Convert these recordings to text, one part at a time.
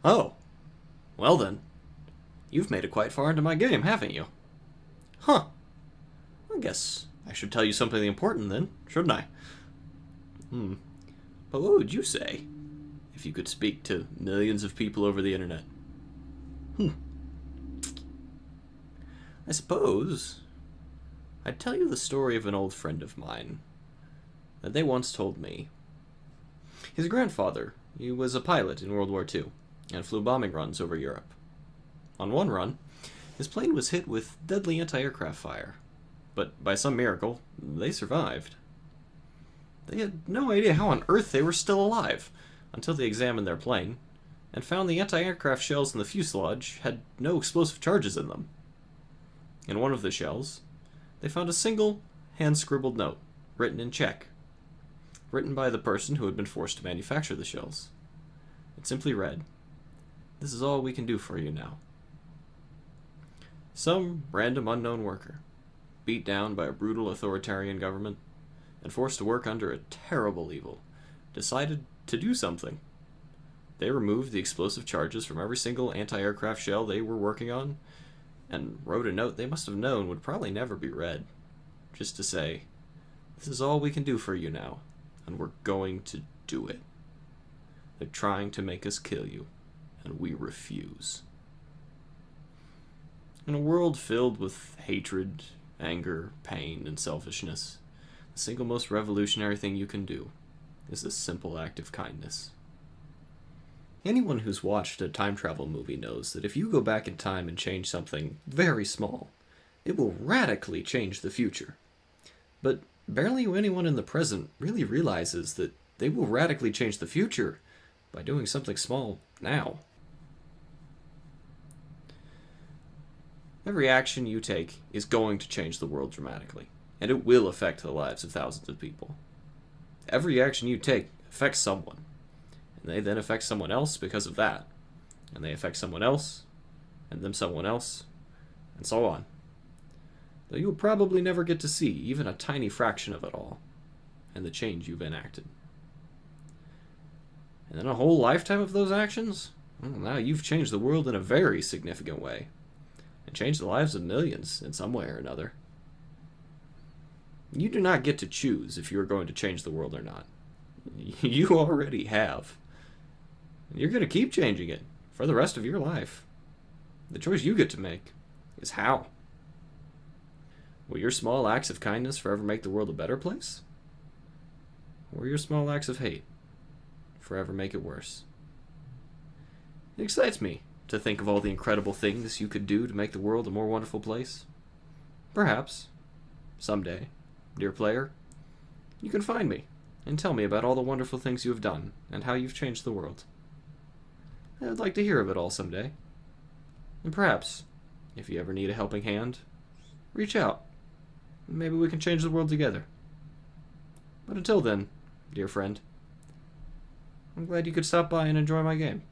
Oh, well then. You've made it quite far into my game, haven't you? Huh. I guess I should tell you something important then, shouldn't I? But what would you say if you could speak to millions of people over the internet? I suppose I'd tell you the story of an old friend of mine that they once told me. His grandfather, he was a pilot in World War II and flew bombing runs over Europe. On one run, his plane was hit with deadly anti-aircraft fire, but by some miracle, they survived. They had no idea how on earth they were still alive until they examined their plane and found the anti-aircraft shells in the fuselage had no explosive charges in them. In one of the shells, they found a single hand-scribbled note written in Czech, written by the person who had been forced to manufacture the shells. It simply read, "This is all we can do for you now." Some random unknown worker, beat down by a brutal authoritarian government and forced to work under a terrible evil, decided to do something. They removed the explosive charges from every single anti-aircraft shell they were working on and wrote a note they must have known would probably never be read, just to say, "This is all we can do for you now, and we're going to do it. They're trying to make us kill you, and we refuse." In a world filled with hatred, anger, pain, and selfishness, the single most revolutionary thing you can do is this simple act of kindness. Anyone who's watched a time travel movie knows that if you go back in time and change something very small, it will radically change the future. But barely anyone in the present really realizes that they will radically change the future by doing something small now. Every action you take is going to change the world dramatically, and it will affect the lives of thousands of people. Every action you take affects someone, and they then affect someone else because of that, and they affect someone else, and then someone else, and so on. Though you'll probably never get to see even a tiny fraction of it all, and the change you've enacted. And then a whole lifetime of those actions? Well, now you've changed the world in a very significant way, and changed the lives of millions in some way or another. You do not get to choose if you are going to change the world or not. You already have. And you're going to keep changing it for the rest of your life. The choice you get to make is how. Will your small acts of kindness forever make the world a better place? Or will your small acts of hate forever make it worse? It excites me to think of all the incredible things you could do to make the world a more wonderful place. Perhaps, someday, dear player, you can find me and tell me about all the wonderful things you have done and how you've changed the world. I'd like to hear of it all someday. And perhaps, if you ever need a helping hand, reach out. Maybe we can change the world together. But until then, dear friend, I'm glad you could stop by and enjoy my game.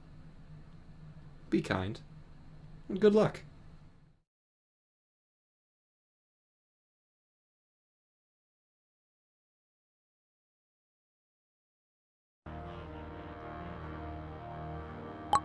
Be kind, and good luck.